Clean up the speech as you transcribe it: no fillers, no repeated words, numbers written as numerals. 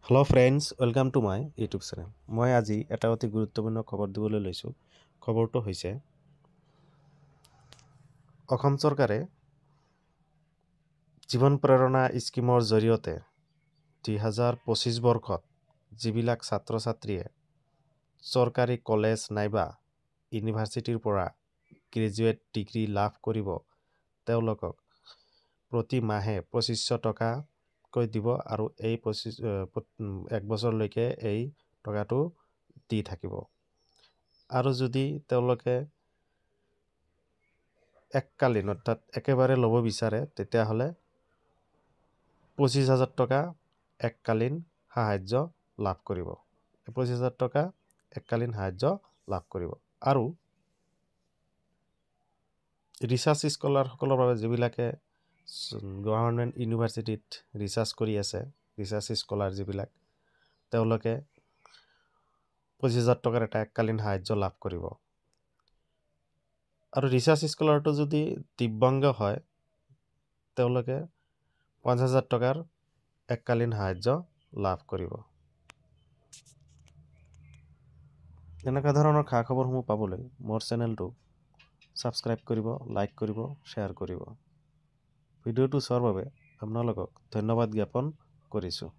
Hello' friends, welcome to my YouTube channel. মই আজি এটা অতি গুৰুত্বপূৰ্ণ খবৰ দিবলৈ লৈছোঁ। খবৰটো হৈছে অসম চৰকাৰে জীৱন প্ৰেৰণা স্কীমৰ জৰিয়তে 2025 বৰ্ষত যিবিলাক ছাত্ৰ ছাত্ৰীয়ে চৰকাৰী কলেজ নাইবা ইউনিভাৰ্চিটিৰ পৰা গ্ৰেজুৱেট ডিগ্ৰী লাভ কৰিব, তেওঁলোকক প্ৰতি মাহে 2500 টকাকৈ দিব আৰু এই 1 বছৰলৈকে এই টকাটো দি থাকিব। আৰু যদি তেওঁলোকে এককালীন অৰ্থাৎ একেবাৰে ল'ব বিচাৰে তেতিয়াহ'লে 25,000 টকা এককালীন সাহায্য লাভ কৰিব। 25,000 টকা এককালীন সাহায্য লাভ কৰিব। আৰু ৰিচাৰ্চ স্কলাৰসকলৰ বাবে যিবিলাকে গভৰ্ণমেণ্ট ইউনিভাৰ্চিটিত ৰিচাৰ্চ কৰি আছে, ৰিচাৰ্চ স্কলাৰ যিবিলাক, তেওঁলোকে 25,000 টকাৰ এটা এককালীন সাহায্য লাভ কৰিব। আৰু ৰিচাৰ্চ স্কলাৰটো যদি দিব্যাংগ হয়, তেওঁলোকে 5,000 টকাৰ এককালীন সাহায্য লাভ কৰিব। এনেকুৱা ধৰণৰ খা খবৰসমূহ পাবলৈ মোৰ চেনেলটো ছাবস্ক্ৰাইব কৰিব, লাইক কৰিব, শ্বেয়াৰ কৰিব। ভিডিঅ'টো চোৱাৰ বাবে আপোনালোকক ধন্যবাদ জ্ঞাপন কৰিছোঁ।